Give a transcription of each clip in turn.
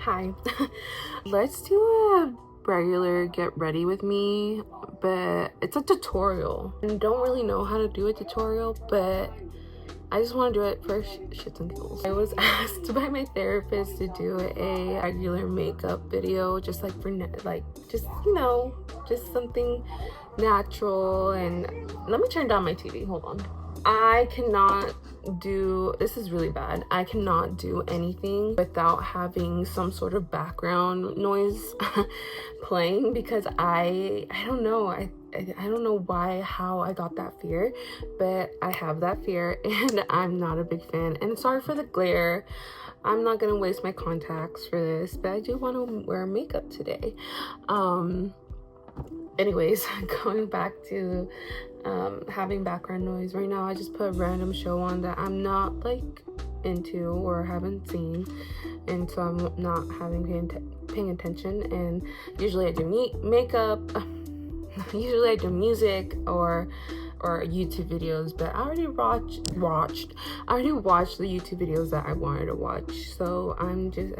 Hi. Let's do a regular get ready with me, but it's a tutorial. I don't really know how to do a tutorial, but I just want to do it for shits and giggles. I was asked by my therapist to do a regular makeup video, just like for just just something natural. And let me turn down my TV. Hold on. I cannot do, this is really bad, I cannot do anything without having some sort of background noise playing, because I don't know, I don't know how I got that fear, but I have that fear and I'm not a big fan. And sorry for the glare, I'm not gonna waste my contacts for this, but I do want to wear makeup today. Anyways, going back to having background noise. Right now I just put a random show on that I'm not like into or haven't seen, and so I'm not paying attention. And usually I do makeup, usually I do music or YouTube videos, but I already watched the YouTube videos that I wanted to watch. So I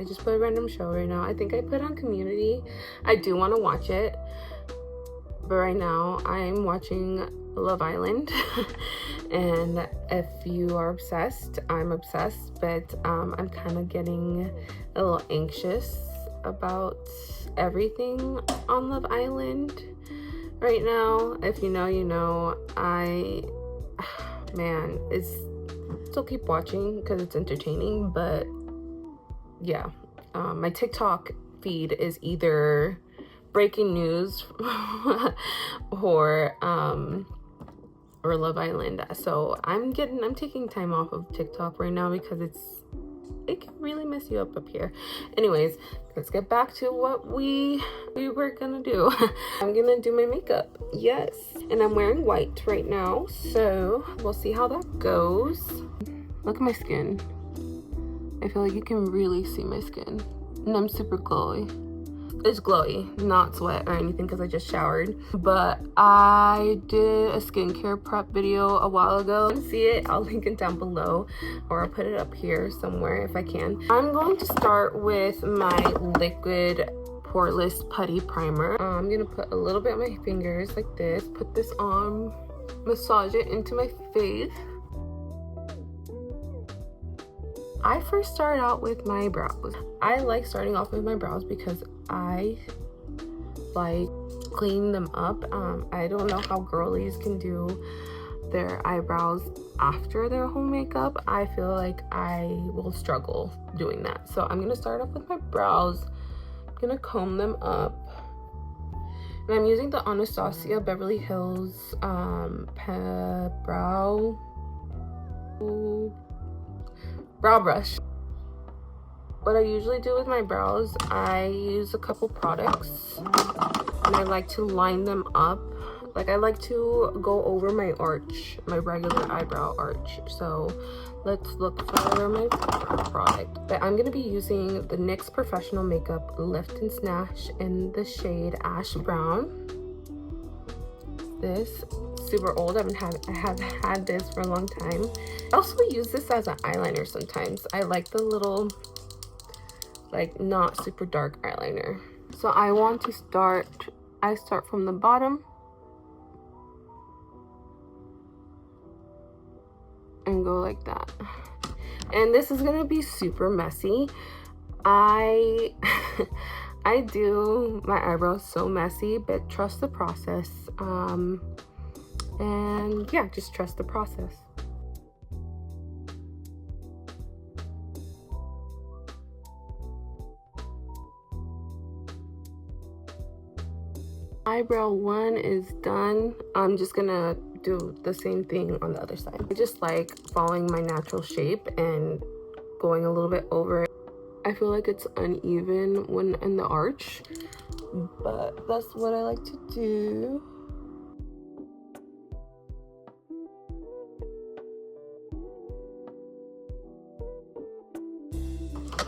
just put a random show right now. I think I put on Community. I do want to watch it, but right now I'm watching Love Island. And if you are obsessed, I'm obsessed, but I'm kind of getting a little anxious about everything on Love Island right now. If you know, you know. Man, still keep watching because it's entertaining, but yeah, my TikTok feed is either breaking news or Love Island. So I'm taking time off of TikTok right now because it can really mess you up here. Anyways, let's get back to what we were gonna do. I'm gonna do my makeup, yes, and I'm wearing white right now, so we'll see how that goes. Look at my skin. I feel like you can really see my skin, and I'm super glowy. It's glowy, not sweat or anything because I just showered. But I did a skincare prep video a while ago. If you see it, I'll link it down below, or I'll put it up here somewhere if I can. I'm going to start with my liquid poreless putty primer. I'm gonna put a little bit on my fingers like this, put this on, massage it into my face. I first started out with my brows. I like starting off with my brows because I like cleaning them up. I don't know how girlies can do their eyebrows after their home makeup. I feel like I will struggle doing that. So I'm gonna start off with my brows. I'm gonna comb them up. And I'm using the Anastasia Beverly Hills brow brush. What I usually do with my brows, I use a couple products and I like to line them up. Like, I like to go over my arch, my regular eyebrow arch. So let's look for my product. But I'm gonna be using the NYX Professional Makeup Lift and Snatch in the shade Ash Brown. This super old. I have had this for a long time. I also use this as an eyeliner sometimes. I like the little, like, not super dark eyeliner. So I start from the bottom and go like that. And this is gonna be super messy. I do my eyebrows so messy, but trust the process. And yeah, just trust the process. Eyebrow 1 is done. I'm just gonna do the same thing on the other side. I just like following my natural shape and going a little bit over it. I feel like it's uneven when in the arch, but that's what I like to do.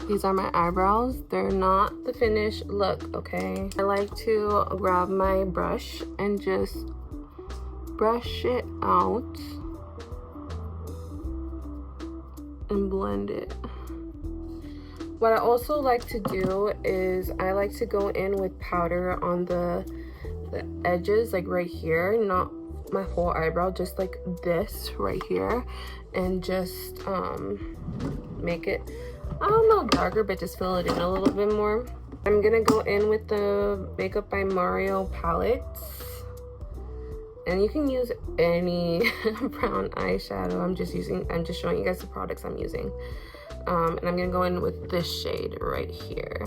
These are my eyebrows. They're not the finished look, okay? I like to grab my brush and just brush it out and blend it. What I also like to do is I like to go in with powder on the edges, like right here, not my whole eyebrow, just like this right here, and just make it, I don't know, darker, but just fill it in a little bit more. I'm gonna go in with the Makeup by Mario palettes, and you can use any brown eyeshadow. I'm just showing you guys the products I'm using. And I'm gonna go in with this shade right here,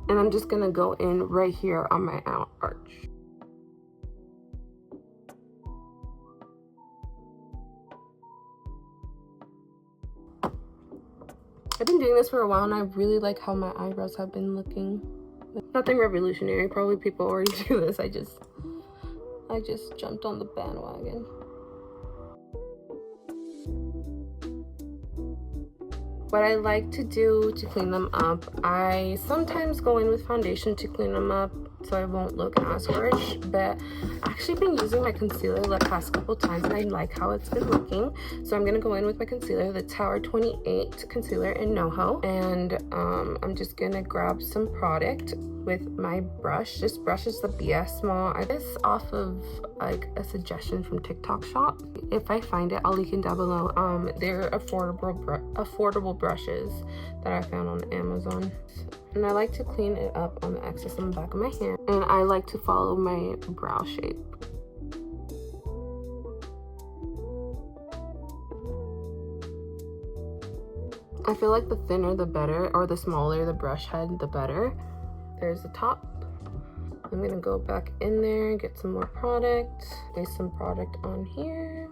and I'm just gonna go in right here on my arch. I've been doing this for a while, and I really like how my eyebrows have been looking. Nothing revolutionary, probably people already do this. I just jumped on the bandwagon. What I like to do to clean them up, I sometimes go in with foundation to clean them up so I won't look as harsh, but I've actually been using my concealer the past couple times and I like how it's been looking. So I'm gonna go in with my concealer, the Tower 28 concealer in NoHo, and I'm just gonna grab some product with my brush. This brush is the P.S Small. I got this off of like a suggestion from TikTok shop. If I find it, I'll link it down below. They're affordable brushes that I found on Amazon. And I like to clean it up on the excess on the back of my hand. And I like to follow my brow shape. I feel like the thinner the better, or the smaller the brush head the better. There's the top. I'm gonna go back in there, get some more product, place some product on here.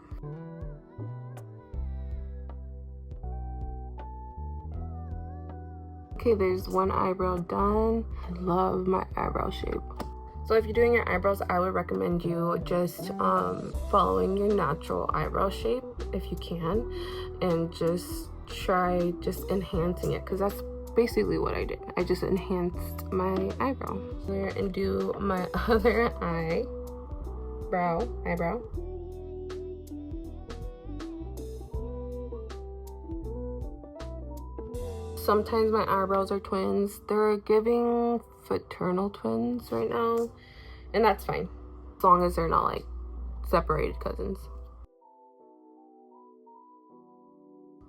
Okay, there's one eyebrow done. I love my eyebrow shape. So if you're doing your eyebrows, I would recommend you just following your natural eyebrow shape if you can, and just try just enhancing it, because that's basically what I did. I just enhanced my eyebrow. And do my other eyebrow. Sometimes my eyebrows are twins. They're giving fraternal twins right now, and that's fine as long as they're not like separated cousins.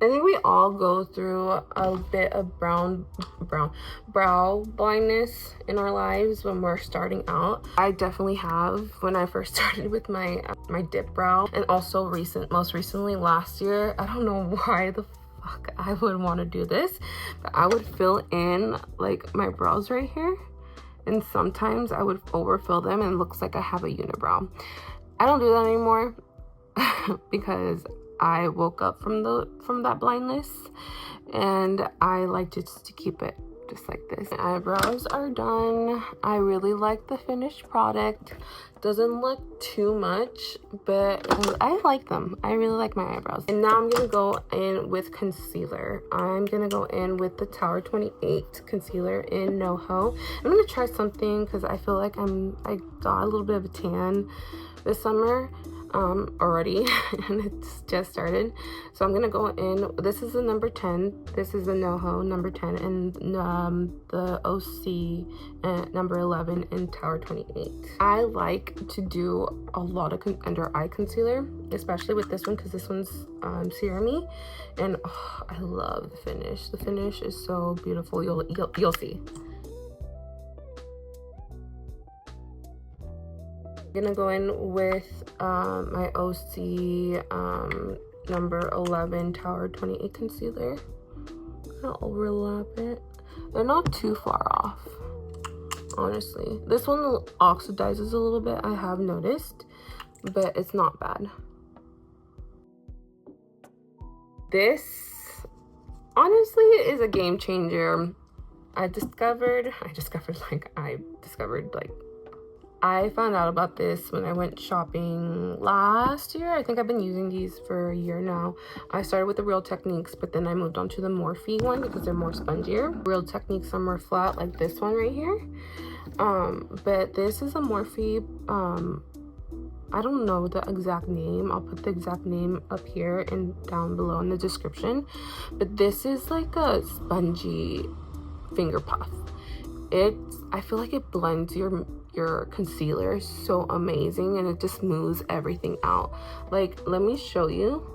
I think we all go through a bit of brow blindness in our lives when we're starting out. I definitely have when I first started with my dip brow, and also most recently last year. I don't know why the fuck I would want to do this, but I would fill in like my brows right here, and sometimes I would overfill them and it looks like I have a unibrow. I don't do that anymore because I woke up from that blindness, and I like just to keep it just like this. My eyebrows are done. I really like the finished product. Doesn't look too much, but I like them. I really like my eyebrows. And now I'm gonna go in with concealer. I'm gonna go in with the Tower 28 concealer in NoHo. I'm gonna try something because I feel like I got a little bit of a tan this summer already, and it's just started. So I'm gonna go in. This is the number 10. This is the NoHo number 10, and the OC number 11 in Tower 28. I like to do a lot of under eye concealer, especially with this one because this one's serum-y, and oh, I love the finish. The finish is so beautiful. You'll see. Gonna go in with my OC number 11 Tower 28 concealer. I'll overlap it. They're not too far off, honestly. This one oxidizes a little bit, I have noticed, but it's not bad. This honestly is a game changer. I found out about this when I went shopping last year. I think I've been using these for a year now. I started with the Real Techniques, but then I moved on to the Morphe one because they're more spongier. Real Techniques are more flat, like this one right here. But this is a Morphe I don't know the exact name. I'll put the exact name up here and down below in the description. But this is like a spongy finger puff. I feel like it blends your concealer so amazing, and it just smooths everything out. Like, let me show you.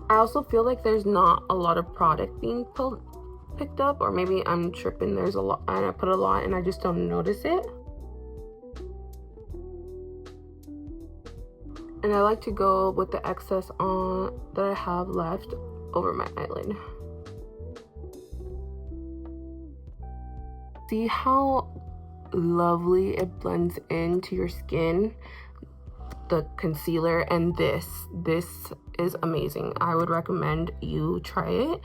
I also feel like there's not a lot of product being picked up, or maybe I'm tripping. There's a lot and I put a lot and I just don't notice it. And I like to go with the excess on that I have left over my eyelid. See how lovely it blends into your skin, the concealer, and this is amazing. I would recommend you try it.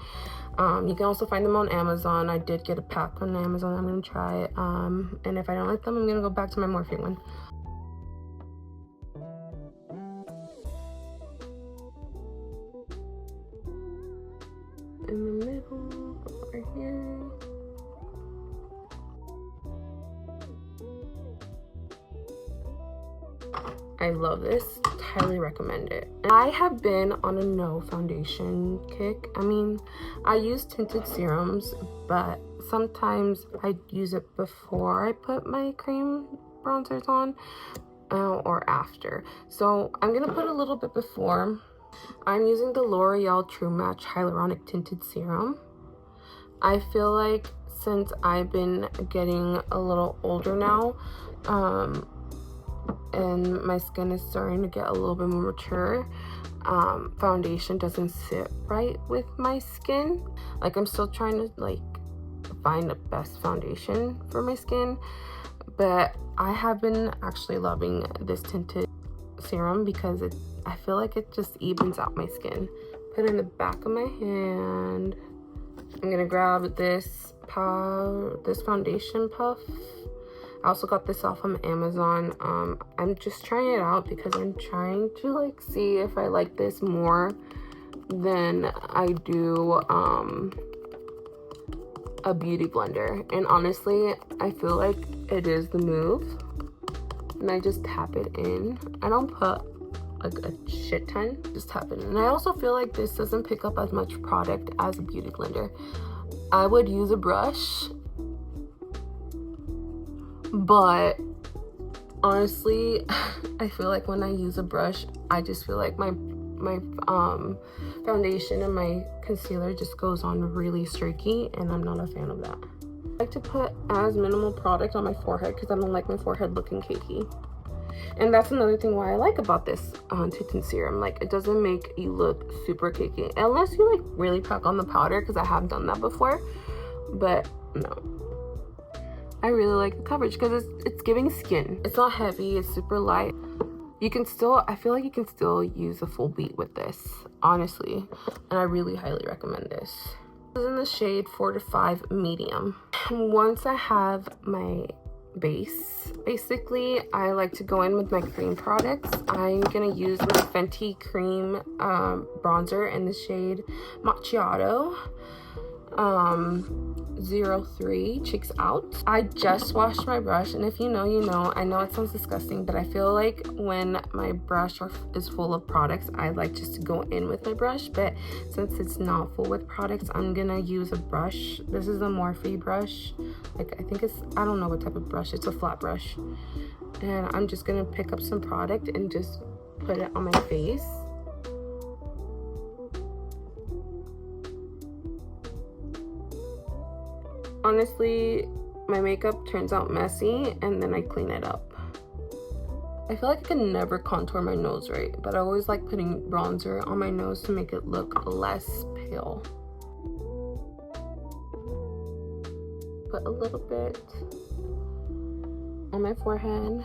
You can also find them on Amazon. I did get a pack on Amazon. I'm gonna try it, and if I don't like them, I'm gonna go back to my Morphe one. In the middle, right here. I love this. Highly recommend it. I have been on a no foundation kick. I mean, I use tinted serums, but sometimes I use it before I put my cream bronzers on or after. So I'm gonna put a little bit before. I'm using the L'Oreal True Match Hyaluronic Tinted Serum. I feel like since I've been getting a little older now, and my skin is starting to get a little bit more mature, foundation doesn't sit right with my skin. Like, I'm still trying to like find the best foundation for my skin, but I have been actually loving this tinted serum because I feel like it just evens out my skin. Put it in the back of my hand. I'm gonna grab this foundation puff. I also got this off on Amazon. I'm just trying it out because I'm trying to like see if I like this more than I do a beauty blender. And honestly, I feel like it is the move. And I just tap it in. I don't put like a shit ton, just tap it in. And I also feel like this doesn't pick up as much product as a beauty blender. I would use a brush, but honestly, I feel like when I use a brush, I just feel like my foundation and my concealer just goes on really streaky, and I'm not a fan of that. I like to put as minimal product on my forehead because I don't like my forehead looking cakey. And that's another thing why I like about this tinted serum. Like, it doesn't make you look super cakey unless you like really pack on the powder, because I have done that before. But no, I really like the coverage because it's giving skin. It's not heavy, it's super light. You can still, I feel like you can still use a full beat with this, honestly. And I really highly recommend this. This is in the shade 4 to 5 medium. Once I have my base, basically I like to go in with my cream products. I'm gonna use my Fenty cream bronzer in the shade Macchiato 03 Cheeks Out. I just washed my brush, and if you know, you know. I know it sounds disgusting, but I feel like when my brush is full of products, I like just to go in with my brush. But since it's not full with products, I'm gonna use a brush. This is a Morphe brush. Like, I think I don't know what type of brush. It's a flat brush. And I'm just gonna pick up some product and just put it on my face. Honestly, my makeup turns out messy and then I clean it up. I feel like I can never contour my nose right, but I always like putting bronzer on my nose to make it look less pale. Put a little bit on my forehead,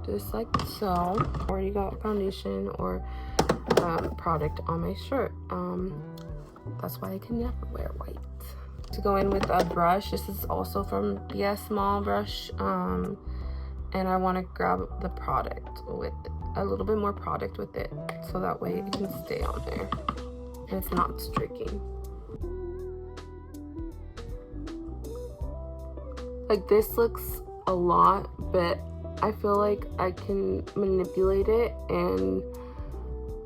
just like so. Already got foundation or product on my shirt. That's why I can never wear white. To go in with a brush, this is also from P.S Small brush, and I want to grab the product with a little bit more product with it, so that way it can stay on there and it's not streaking. Like this looks a lot, but I feel like I can manipulate it and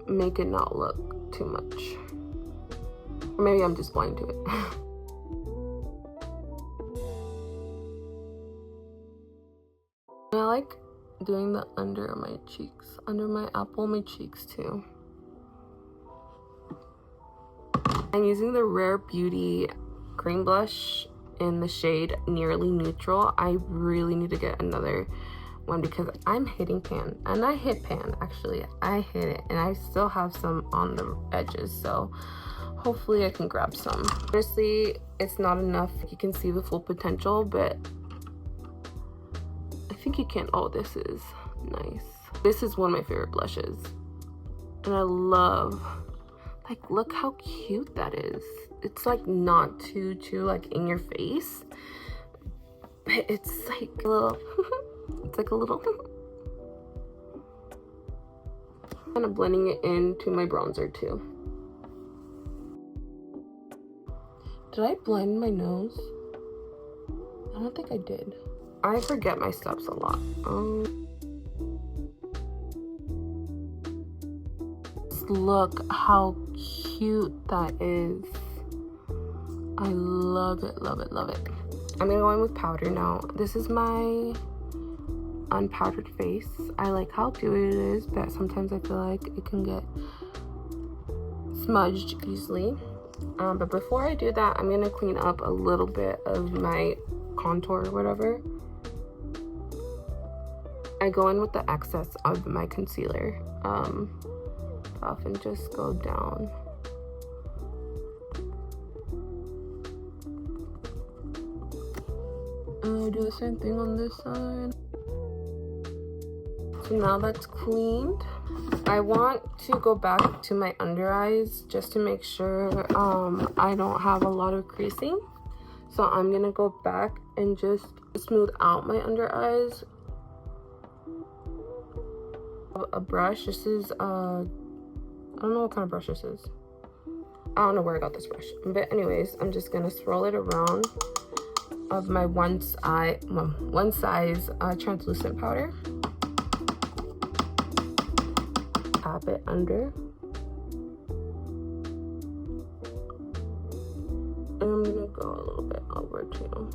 make it not look too much. Or maybe I'm just blind to it. I like doing the under of my cheeks, under my apple, my cheeks too. I'm using the Rare Beauty cream blush in the shade Nearly Neutral. I really need to get another one because I'm hitting pan, and I hit pan actually. I hit it, and I still have some on the edges, so hopefully I can grab some. Honestly, it's not enough. You can see the full potential, but I think you can. Oh, this is nice. This is one of my favorite blushes, and I love, like, look how cute that is. It's like not too like in your face, but it's like a little it's like a little kind of blending it into my bronzer too. Did I blend my nose? I don't think I did. I forget my steps a lot. Look how cute that is. I love it, love it, love it. I'm gonna go in with powder now. This is my unpowdered face. I like how dewy it is, but sometimes I feel like it can get smudged easily. But before I do that, I'm gonna clean up a little bit of my contour or whatever. I go in with the excess of my concealer. Off and just go down. I do the same thing on this side. So now that's cleaned, I want to go back to my under eyes just to make sure I don't have a lot of creasing. So I'm gonna go back and just smooth out my under eyes. A brush. This is I don't know what kind of brush this is. I don't know where I got this brush, but anyways, I'm just gonna swirl it around of my one size translucent powder. Tap it under, and I'm gonna go a little bit over too.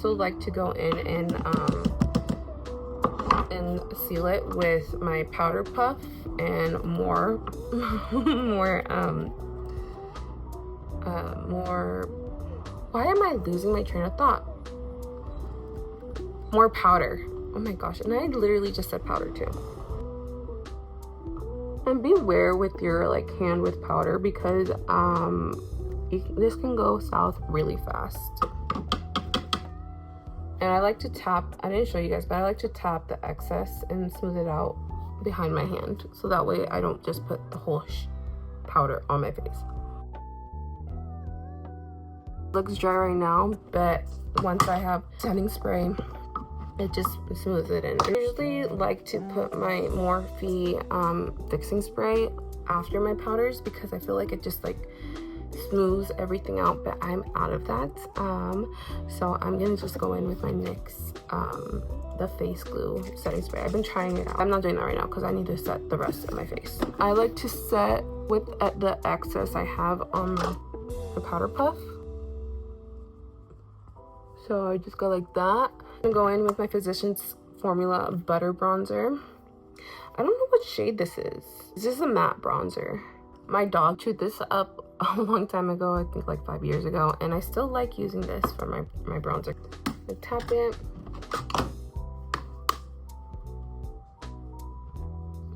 So like to go in and seal it with my powder puff and more why am I losing my train of thought? More powder. Oh my gosh, and I literally just said powder too. And beware with your like hand with powder because this can go south really fast. And I like to tap, I didn't show you guys, but I like to tap the excess and smooth it out behind my hand. So that way I don't just put the whole powder on my face. It looks dry right now, but once I have setting spray, it just smooths it in. I usually like to put my Morphe fixing spray after my powders because I feel like it just like smooths everything out, but I'm out of that. So I'm gonna just go in with my NYX the face glue setting spray. I've been trying it out. I'm not doing that right now because I need to set the rest of my face. I like to set with the excess I have on the powder puff. So I just go like that. I'm gonna go in with my Physicians Formula Butter Bronzer. I don't know what shade this is. This is a matte bronzer. My dog chewed this up a long time ago, I think like 5 years ago, and I still like using this for my bronzer. I tap it.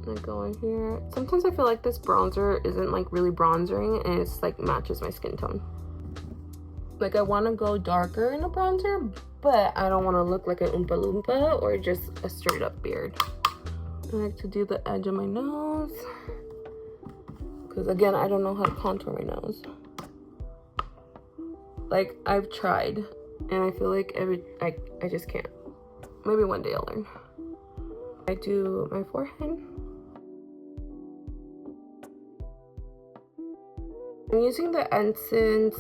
I go in here. Sometimes I feel like this bronzer isn't like really bronzering and it's like matches my skin tone. Like I want to go darker in a bronzer, but I don't want to look like an Oompa Loompa or just a straight up beard. I like to do the edge of my nose. Because again, I don't know how to contour my nose. Like I've tried and I feel like I just can't. Maybe one day I'll learn. I do my forehead. I'm using the Essence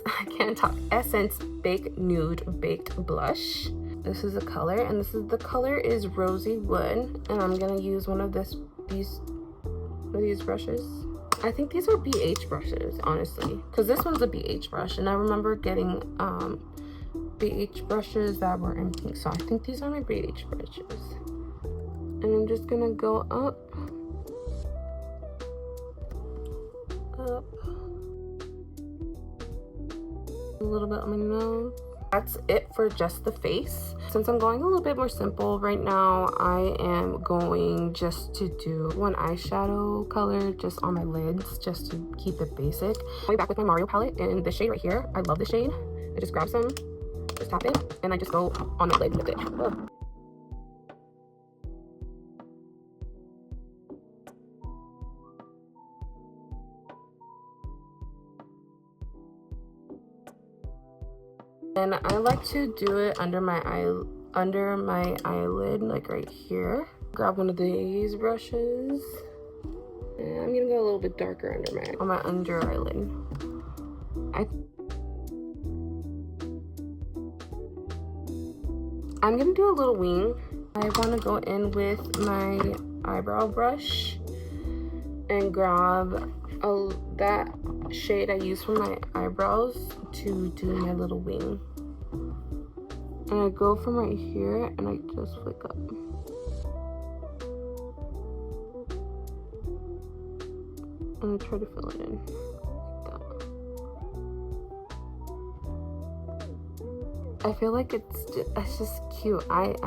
I can't talk, Essence Baked Nude Baked Blush. This is the color, and this is the color is Rosy Wood, and I'm gonna use one of these brushes. I think these are BH brushes, honestly, because this one's a BH brush, and I remember getting BH brushes that were in pink, so I think these are my BH brushes. And I'm just gonna go up, a little bit on my nose. That's it for just the face. Since I'm going a little bit more simple right now, I am going just to do one eyeshadow color just on my lids, just to keep it basic. I'm going back with my Mario palette in this shade right here. I love this shade. I just grab some, just tap it, and I just go on the lid with it. Ugh. And I like to do it under my eyelid, like right here. Grab one of these brushes, and I'm gonna go a little bit darker on my under eyelid. I'm gonna do a little wing. I want to go in with my eyebrow brush and grab that shade I use for my eyebrows to do my little wing. And I go from right here and I just flick up. And I try to fill it in like that. I feel like it's just cute. I've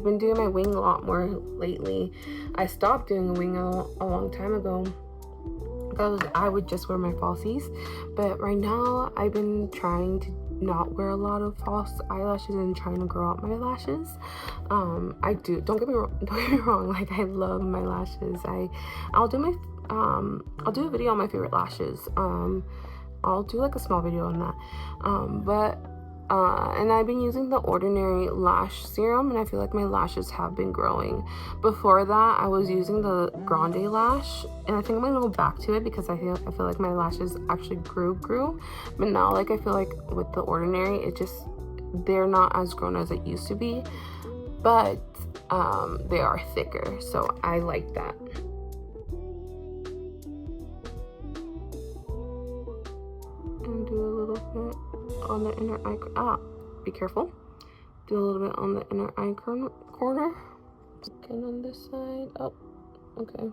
been doing my wing a lot more lately. I stopped doing a wing a long time ago because I would just wear my falsies, but right now I've been trying to not wear a lot of false eyelashes and trying to grow out my lashes. I do, don't get me wrong, like I love my lashes. I'll do a video on my favorite lashes. I'll do like a small video on that. And I've been using the Ordinary Lash Serum, and I feel like my lashes have been growing. Before that, I was using the Grande Lash, and I think I'm gonna go back to it because I feel like my lashes actually grew. But now, like, I feel like with the Ordinary, they're not as grown as it used to be, but they are thicker, so I like that. And do a little bit on the inner eye, be careful. Do a little bit on the inner eye corner. Again on this side. Oh, okay.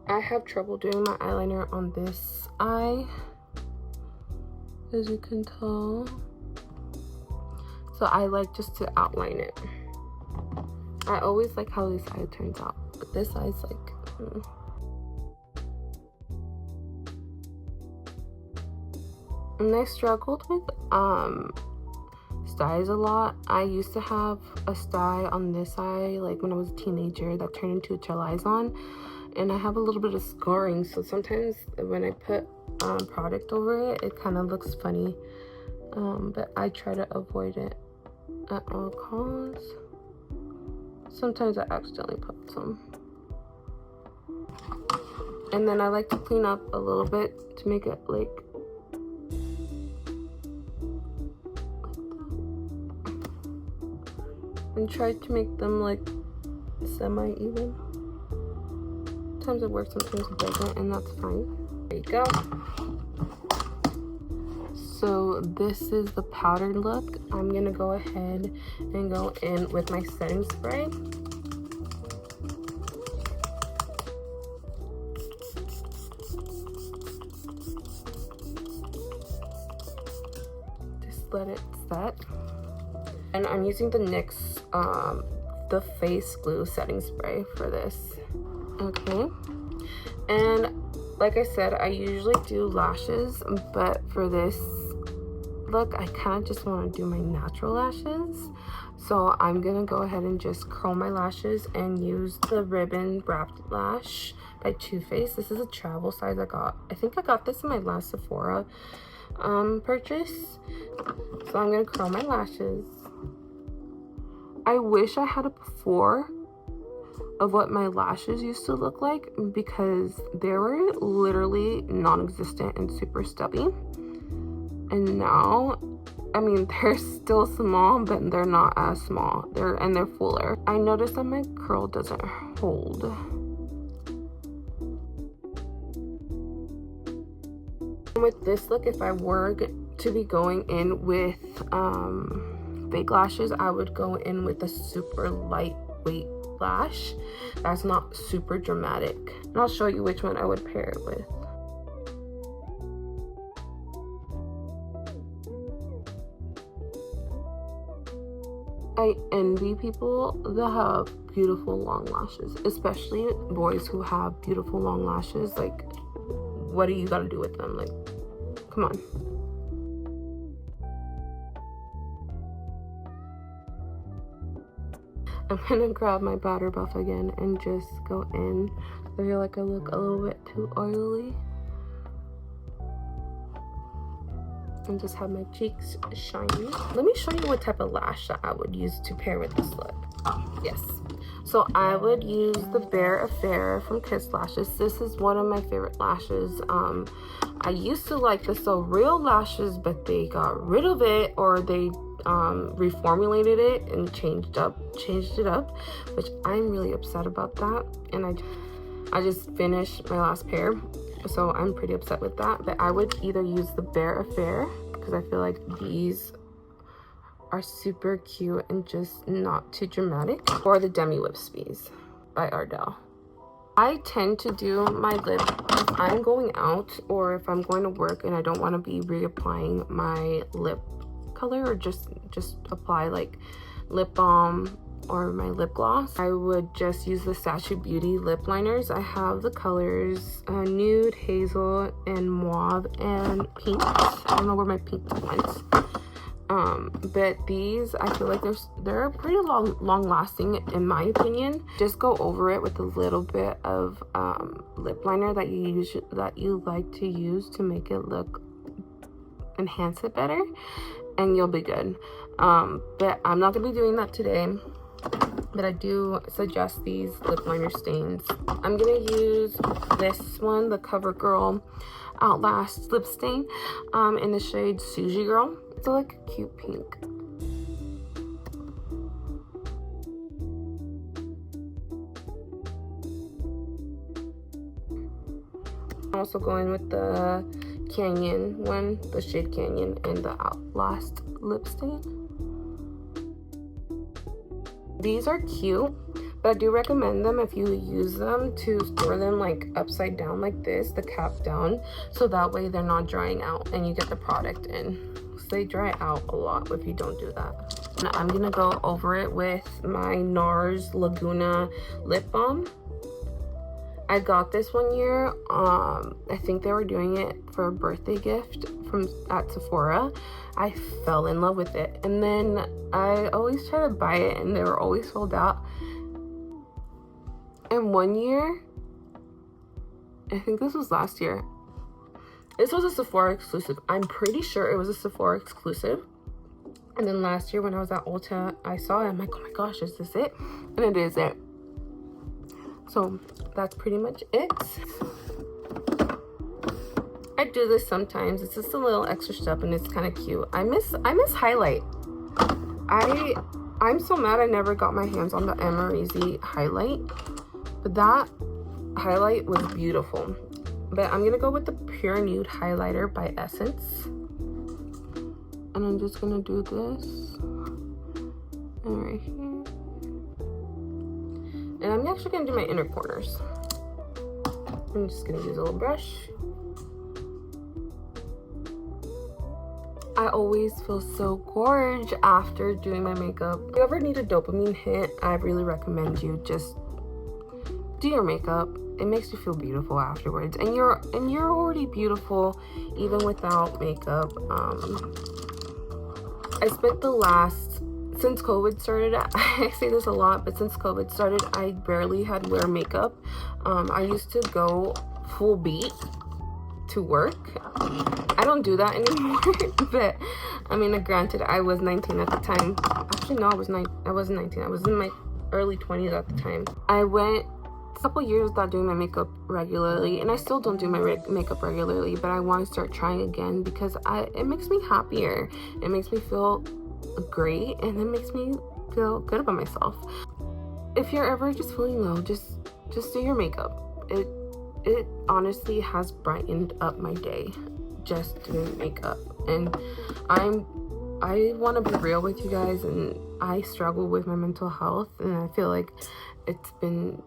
I have trouble doing my eyeliner on this eye, as you can tell. So I like just to outline it. I always like how this eye turns out, but this eye's like, And I struggled with styes a lot. I used to have a style on this eye, like when I was a teenager, that turned into a gel eyes on, and I have a little bit of scarring, so sometimes when I put product over it, it kind of looks funny, but I try to avoid it at all costs. Sometimes I accidentally put some. And then I like to clean up a little bit to make it like and try to make them like semi-even. Sometimes it works, sometimes it doesn't, and that's fine. There you go. So this is the powdered look. I'm gonna go ahead and go in with my setting spray. Just let it set. And I'm using the NYX the face glue setting spray for this. Okay, and like I said, I usually do lashes, but for this look I kind of just want to do my natural lashes, so I'm gonna go ahead and just curl my lashes and use the ribbon wrapped lash by Too Faced. This is a travel size. I think I got this in my last Sephora purchase. So I'm gonna curl my lashes. I wish I had it before, of what my lashes used to look like, because they were literally non-existent and super stubby. And now, I mean, they're still small, but they're not as small. They're fuller. I noticed that my curl doesn't hold. With this look, if I were to be going in with fake lashes, I would go in with a super lightweight lash that's not super dramatic. And I'll show you which one I would pair it with. I envy people that have beautiful long lashes, especially boys who have beautiful long lashes. Like, what do you gotta do with them? Like, come on. I'm gonna grab my powder buff again and just go in. I feel like I look a little bit too oily. And just have my cheeks shiny. Let me show you what type of lash that I would use to pair with this look. Yes. So I would use the Bare Affair from Kiss Lashes. This is one of my favorite lashes. I used to like the So Real lashes, but they got rid of it, or they reformulated it and changed it up, which I'm really upset about that. And I just finished my last pair, so I'm pretty upset with that. But I would either use the Bare Affair, because I feel like these are super cute and just not too dramatic, or the Demi Wispies by Ardell. I tend to do my lip if I'm going out or if I'm going to work and I don't want to be reapplying my lip color, or just apply like lip balm or my lip gloss. I would just use the Statue Beauty lip liners. I have the colors Nude, Hazel, and Mauve, and Pink. I don't know where my pink went. But these, I feel like they're pretty long lasting in my opinion. Just go over it with a little bit of lip liner that you like to use to make it enhance it better, and you'll be good. But I'm not gonna be doing that today, but I do suggest these lip liner stains. I'm gonna use this one, the CoverGirl Outlast lip stain, in the shade Sushi Girl. It's like a cute pink. I'm also going with the Canyon one, the shade Canyon, and the Outlast lip stain. These are cute, but I do recommend them if you use them to store them like upside down like this, the cap down, so that way they're not drying out and you get the product in. So they dry out a lot if you don't do that. Now I'm gonna go over it with my NARS Laguna lip balm. I got this one year. I think they were doing it for a birthday gift at Sephora. I fell in love with it, and then I always try to buy it and they were always sold out. And one year, I think this was last year, this was a Sephora exclusive. I'm pretty sure it was a Sephora exclusive. And then last year when I was at Ulta, I saw it. I'm like, oh my gosh, is this it? And it is it. So that's pretty much it. I do this sometimes. It's just a little extra step and it's kind of cute. I miss highlight. I'm so mad I never got my hands on the Emerisi highlight, but that highlight was beautiful. But I'm gonna go with the Pure Nude highlighter by Essence, and I'm just gonna do this and right here, and I'm actually gonna do my inner corners. I'm just gonna use a little brush. I always feel so gorgeous after doing my makeup. If you ever need a dopamine hit, I really recommend you just do your makeup. It makes you feel beautiful afterwards, and you're already beautiful even without makeup. I spent since COVID started, I say this a lot, but since COVID started, I barely had wear makeup. I used to go full beat to work. I don't do that anymore. But I mean, granted, I was 19 at the time. Actually, no, I wasn't 19. I was in my early 20s at the time. I went a couple years without doing my makeup regularly, and I still don't do my makeup regularly, but I want to start trying again because it makes me happier. It makes me feel great, and it makes me feel good about myself. If you're ever just feeling low, just do your makeup. It honestly has brightened up my day, just doing makeup. And I want to be real with you guys, and I struggle with my mental health, and I feel like it's been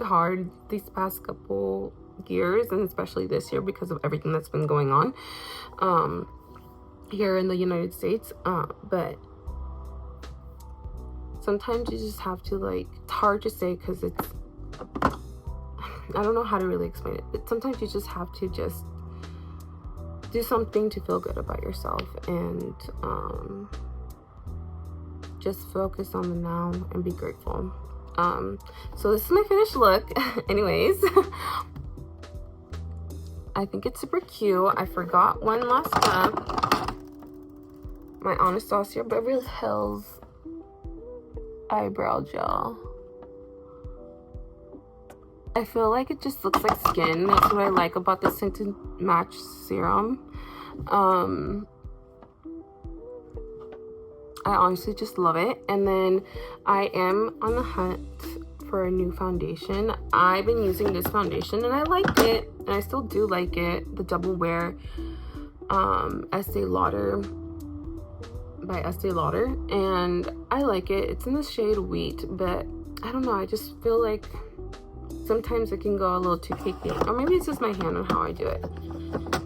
hard these past couple years, and especially this year because of everything that's been going on here in the United States. But sometimes you just have to, like, it's hard to say because I don't know how to really explain it, but sometimes you just have to just do something to feel good about yourself, and just focus on the now and be grateful. So this is my finished look. Anyways, I think it's super cute. I forgot one last step. My Anastasia Beverly Hills eyebrow gel. I feel like it just looks like skin. That's what I like about the tinted match serum. I honestly just love it. And then I am on the hunt for a new foundation. I've been using this foundation and I like it, and I still do like it. The Double Wear Estee Lauder by Estee Lauder, and I like it. It's in the shade Wheat, but I don't know, I just feel like sometimes it can go a little too cakey, or maybe it's just my hand and how I do it.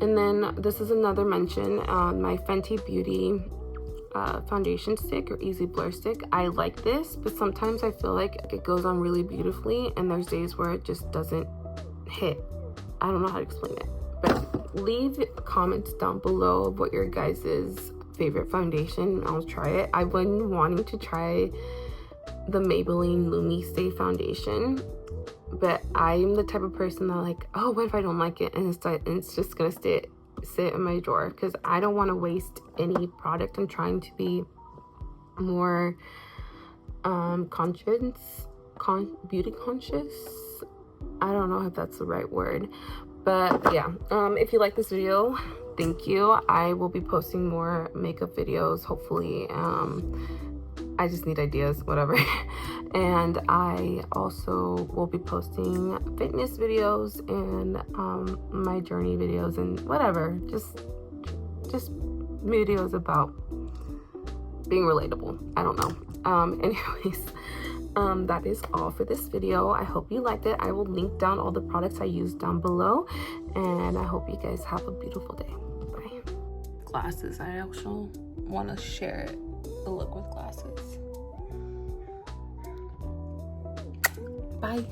And then this is another mention, my Fenty Beauty foundation stick, or Easy Blur stick. I like this, but sometimes I feel like it goes on really beautifully, and there's days where it just doesn't hit. I don't know how to explain it, but leave comments down below of what your guys's favorite foundation. I'll try it. I've been wanting to try the Maybelline Lumi Stay foundation, but I'm the type of person that, like, oh, what if I don't like it, and it's just gonna sit in my drawer, because I don't want to waste any product. I'm trying to be more beauty conscious. I don't know if that's the right word, but yeah. If you like this video, thank you. I will be posting more makeup videos, hopefully. I just need ideas, whatever. And I also will be posting fitness videos and my journey videos and whatever, just videos about being relatable. I don't know. Anyways, that is all for this video. I hope you liked it. I will link down all the products I used down below, and I hope you guys have a beautiful day. Bye. Glasses. I also want to share the look with glasses. Bye.